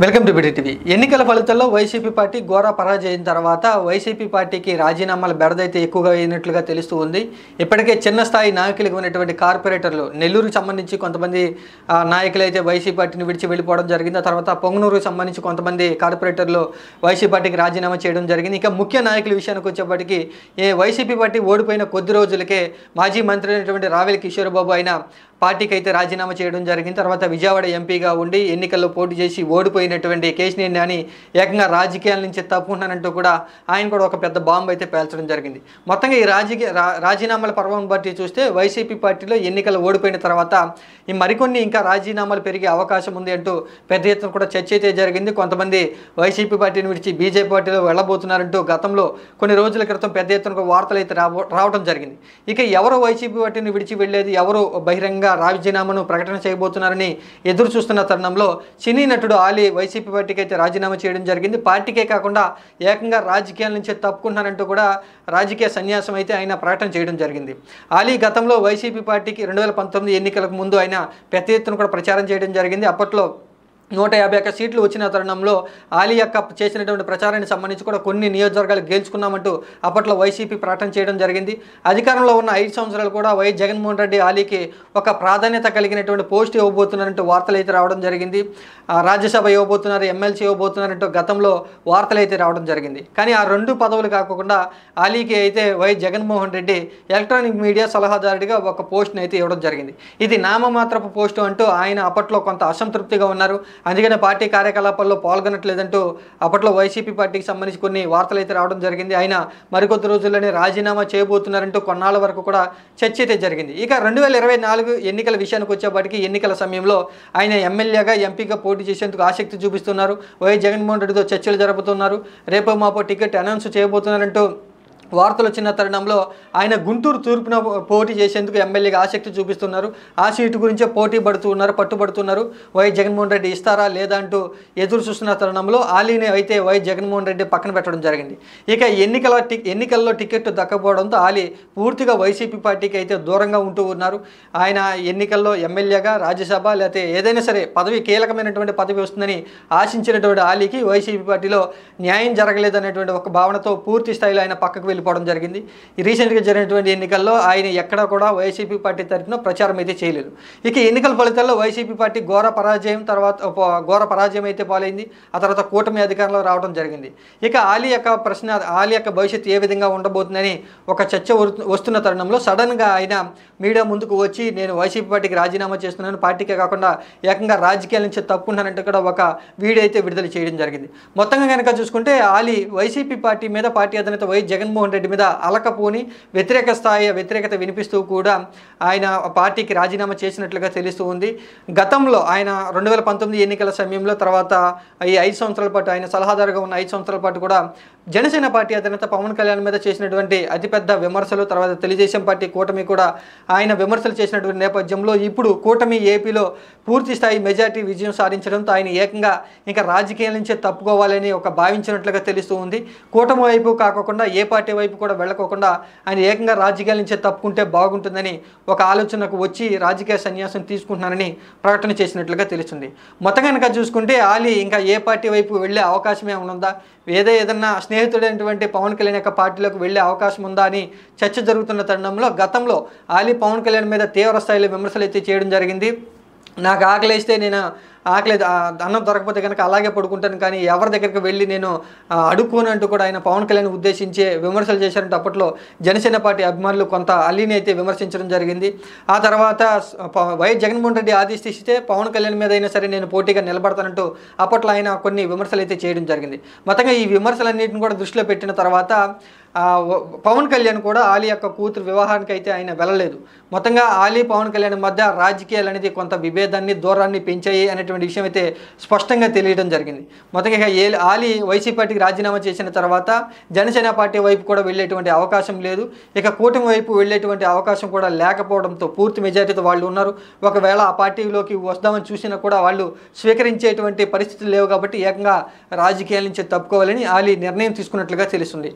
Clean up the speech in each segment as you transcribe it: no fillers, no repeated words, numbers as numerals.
Welcome to BD TV. ఎన్నికల ఫలితాల్లో YCP party ఘోర పరాజయం తర్వాత వైసీపీ పార్టీకి రాజీనామాల బెడదైతే ఎక్కువగా అయినట్లుగా తెలుస్తూ ఉంది. ఇప్పటికే చిన్న స్థాయి నాయకులుగా ఉన్నటువంటి కార్పొరేటర్లు నెల్లూరుకు సంబంధించి కొంతమంది నాయకులు అయితే వైసీపీ పార్టీని విడిచి వెళ్ళిపోవడం జరిగింది. ఆ తర్వాత పొంగనూరుకు సంబంధించి కొంతమంది కార్పొరేటర్లు వైసీపీ పార్టీకి రాజీనామా చేయడం జరిగింది. ఇక ముఖ్య నాయకుల విషయానికి వచ్చేప్పటికీ వైసీపీ పార్టీ ఓడిపోయిన కొద్ది రోజులకే మాజీ మంత్రి అయినటువంటి రావెల కిషోర్ బాబు ఆయన పార్టీకి అయితే రాజీనామా చేయడం జరిగింది. తర్వాత విజయవాడ ఎంపీగా ఉండి ఎన్నికల్లో పోటీ చేసి ఓడిపోయినటువంటి కేశినేని నాని ఏకంగా రాజకీయాల నుంచి తప్పుకుంటున్నానంటూ కూడా ఆయన కూడా ఒక పెద్ద బాంబు అయితే పేల్చడం జరిగింది. మొత్తంగా ఈ రాజీనామాల పర్వం బట్టి చూస్తే వైసీపీ పార్టీలో ఎన్నికలు ఓడిపోయిన తర్వాత ఈ మరికొన్ని ఇంకా రాజీనామాలు పెరిగే అవకాశం ఉంది అంటూ పెద్ద ఎత్తున కూడా చర్చ అయితే జరిగింది. కొంతమంది వైసీపీ పార్టీని విడిచి బీజేపీ పార్టీలో వెళ్ళబోతున్నారంటూ గతంలో కొన్ని రోజుల క్రితం పెద్ద ఎత్తున వార్తలు అయితే రావడం జరిగింది. ఇక ఎవరు వైసీపీ పార్టీని విడిచి వెళ్ళేది, ఎవరు బహిరంగ రాజీనామాను ప్రకటన చేయబోతున్నారని ఎదురు చూస్తున్న తరుణంలో సినీ నటుడు ఆలీ వైసీపీ పార్టీకి అయితే రాజీనామా చేయడం జరిగింది. పార్టీకే కాకుండా ఏకంగా రాజకీయాల నుంచి తప్పుకుంటున్నానంటూ కూడా రాజకీయ సన్యాసం అయితే ఆయన ప్రకటన చేయడం జరిగింది. ఆలీ గతంలో వైసీపీ పార్టీకి 2019 ఎన్నికలకు ముందు ఆయన పెద్ద ఎత్తున కూడా ప్రచారం చేయడం జరిగింది. అప్పట్లో 151 సీట్లు వచ్చిన తరుణంలో ఆలీ యొక్క చేసినటువంటి ప్రచారానికి సంబంధించి కూడా కొన్ని నియోజకవర్గాలు గెలుచుకున్నామంటూ అప్పట్లో వైసీపీ ప్రకటన చేయడం జరిగింది. అధికారంలో ఉన్న 5 సంవత్సరాలు కూడా వైఎస్ జగన్మోహన్ రెడ్డి ఆలీకి ఒక ప్రాధాన్యత కలిగినటువంటి పోస్ట్ ఇవ్వబోతున్నారంటూ వార్తలు అయితే రావడం జరిగింది. రాజ్యసభ ఇవ్వబోతున్నారు, ఎమ్మెల్సీ ఇవ్వబోతున్నారంటూ గతంలో వార్తలు అయితే రావడం జరిగింది. కానీ ఆ 2 పదవులు కాకుండా ఆలీకి అయితే YS Jaganmohan Reddy electronic media సలహాదారుడిగా ఒక పోస్ట్ని అయితే ఇవ్వడం జరిగింది. ఇది నామమాత్రపు పోస్టు అంటూ ఆయన అప్పట్లో కొంత అసంతృప్తిగా ఉన్నారు. అందుకనే పార్టీ కార్యకలాపాల్లో పాల్గొనట్లేదంటూ అప్పట్లో వైసీపీ పార్టీకి సంబంధించి కొన్ని వార్తలు అయితే రావడం జరిగింది. ఆయన మరికొద్ది రోజుల్లోనే రాజీనామా చేయబోతున్నారంటూ కొన్నాళ్ళ వరకు కూడా చర్చ అయితే జరిగింది. ఇక 2024 ఎన్నికల విషయానికి వచ్చేప్పటికీ ఎన్నికల సమయంలో ఆయన ఎమ్మెల్యేగా ఎంపీగా పోటీ చేసేందుకు ఆసక్తి చూపిస్తున్నారు. వైఎస్ జగన్మోహన్ రెడ్డితో చర్చలు జరుపుతున్నారు. రేపో మాపో టికెట్ అనౌన్స్ చేయబోతున్నారంటూ వార్తలు వచ్చిన తరుణంలో ఆయన గుంటూరు తూర్పున పోటీ చేసేందుకు ఎమ్మెల్యేగా ఆసక్తి చూపిస్తున్నారు. ఆ సీటు గురించే పట్టుబడుతున్నారు. వైఎస్ జగన్మోహన్ రెడ్డి ఇస్తారా లేదా అంటూ ఎదురు చూస్తున్న తరుణంలో ఆలీని అయితే వైఎస్ జగన్మోహన్ రెడ్డి పక్కన పెట్టడం జరిగింది. ఇక ఎన్నికల్లో టికెట్ దక్కపోవడంతో ఆలీ పూర్తిగా వైసీపీ పార్టీకి అయితే దూరంగా ఉంటూ ఉన్నారు. ఆయన ఎన్నికల్లో ఎమ్మెల్యేగా రాజ్యసభ లేకపోతే ఏదైనా సరే పదవి, కీలకమైనటువంటి పదవి వస్తుందని ఆశించినటువంటి ఆలీకి వైసీపీ పార్టీలో న్యాయం జరగలేదనేటువంటి ఒక భావనతో పూర్తి స్థాయిలో ఆయన పక్కకు వెళ్ళిపోవడం జరిగింది. ఈ రీసెంట్గా జరిగినటువంటి ఎన్నికల్లో ఆయన ఎక్కడా కూడా వైసీపీ పార్టీ తరఫున ప్రచారం అయితే చేయలేదు. ఇక ఎన్నికల ఫలితాల్లో వైసీపీ పార్టీ ఘోర పరాజయం అయితే పాలైంది. ఆ తర్వాత కూటమి అధికారంలో రావడం జరిగింది. ఇక ఆలీ యొక్క భవిష్యత్తు ఏ విధంగా ఉండబోతుందని ఒక చర్చ వస్తున్న తరుణంలో సడన్గా ఆయన మీడియా ముందుకు వచ్చి నేను వైసీపీ పార్టీకి రాజీనామా చేస్తున్నాను, పార్టీకే కాకుండా ఏకంగా రాజకీయాల నుంచి తప్పుకుంటానంటే కూడా ఒక వీడియో అయితే విడుదల చేయడం జరిగింది. మొత్తంగా కనుక చూసుకుంటే ఆలీ వైసీపీ పార్టీ మీద, పార్టీ అధినేత వైఎస్ జగన్మోహన్ రెడ్డి మీద అలకపోని వ్యతిరేకత వినిపిస్తూ కూడా ఆయన పార్టీకి రాజీనామా చేసినట్లుగా తెలుస్తూ ఉంది. గతంలో ఆయన 2019 ఎన్నికల సమయంలో తర్వాత ఈ 5 సంవత్సరాల పాటు ఆయన సలహాదారుగా ఉన్న 5 సంవత్సరాల పాటు కూడా జనసేన పార్టీ అధినేత పవన్ కళ్యాణ్ మీద చేసినటువంటి అతిపెద్ద విమర్శలు, తర్వాత తెలుగుదేశం పార్టీ కూటమి కూడా ఆయన విమర్శలు చేసినటువంటి నేపథ్యంలో ఇప్పుడు కూటమి ఏపీలో పూర్తి స్థాయి మెజార్టీ విజయం సాధించడంతో ఆయన ఏకంగా ఇంకా రాజకీయాల నుంచే తప్పుకోవాలని ఒక భావించినట్లుగా తెలుస్తూ ఉంది. కూటమి వైపు కాకుండా ఏ పార్టీ వైపు కూడా వెళ్ళకోకుండా ఆయన ఏకంగా రాజకీయాల నుంచే తప్పుకుంటే బాగుంటుందని ఒక ఆలోచనకు వచ్చి రాజకీయ సన్యాసం తీసుకుంటున్నానని ప్రకటన చేసినట్లుగా తెలుస్తుంది. మొత్తం కనుక చూసుకుంటే ఆలీ ఇంకా ఏ పార్టీ వైపు వెళ్ళే అవకాశం ఏమైనా ఉందా, ఏదన్నా స్నేహితుడైనటువంటి పవన్ కళ్యాణ్ యొక్క పార్టీలోకి వెళ్ళే అవకాశం ఉందా అని చర్చ జరుగుతున్న తరుణంలో గతంలో ఆలీ పవన్ కళ్యాణ్ మీద తీవ్ర స్థాయిలో విమర్శలు అయితే చేయడం జరిగింది. నాకు ఆకలిస్తే నేను అన్నం దొరకకపోతే కనుక అలాగే పడుకుంటాను, కానీ ఎవరి దగ్గరికి వెళ్ళి నేను అడుక్కోను అంటూ కూడా ఆయన పవన్ కళ్యాణ్ ఉద్దేశించే విమర్శలు చేశారంటే అప్పట్లో జనసేన పార్టీ అభిమానులు కొంత అలీని అయితే విమర్శించడం జరిగింది. ఆ తర్వాత వైఎస్ జగన్మోహన్ రెడ్డి ఆదేశిస్తే పవన్ కళ్యాణ్ మీద అయినా సరే నేను పోటీగా నిలబడతానంటూ అప్పట్లో ఆయన కొన్ని విమర్శలు అయితే చేయడం జరిగింది. మొత్తంగా ఈ విమర్శలన్నింటిని కూడా దృష్టిలో పెట్టిన తర్వాత పవన్ కళ్యాణ్ కూడా ఆలీ యొక్క కూతురు వివాహానికి అయితే ఆయన వెళ్ళలేదు. మొత్తంగా ఆలీ పవన్ కళ్యాణ్ మధ్య రాజకీయాలు అనేది కొంత విభేదాన్ని, దూరాన్ని పెంచాయి అనేటువంటి విషయం అయితే స్పష్టంగా తెలియడం జరిగింది. మొత్తంగా ఆలీ వైసీపీ పార్టీకి రాజీనామా చేసిన తర్వాత జనసేన పార్టీ వైపు కూడా వెళ్ళేటువంటి అవకాశం లేదు. ఇక కూటమి వైపు వెళ్ళేటువంటి అవకాశం కూడా లేకపోవడంతో పూర్తి మెజారిటీతో వాళ్ళు ఉన్నారు. ఒకవేళ ఆ పార్టీలోకి వస్తామని చూసినా కూడా వాళ్ళు స్వీకరించేటువంటి పరిస్థితులు లేవు. కాబట్టి ఏకంగా రాజకీయాల నుంచి తప్పుకోవాలని ఆలీ నిర్ణయం తీసుకున్నట్లుగా తెలుస్తుంది.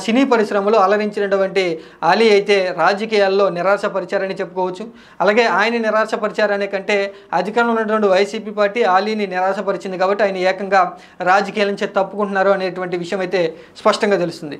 సినీ పరిశ్రమలో అలరించినటువంటి ఆలీ అయితే రాజకీయాల్లో నిరాశపరిచారని చెప్పుకోవచ్చు. అలాగే ఆయన నిరాశపరిచారనే కంటే అధికారంలో ఉన్నటువంటి వైసీపీ పార్టీ ఆలీని నిరాశపరిచింది కాబట్టి ఆయన ఏకంగా రాజకీయాల నుంచి తప్పుకుంటున్నారు అనేటువంటి విషయం అయితే స్పష్టంగా తెలుస్తుంది.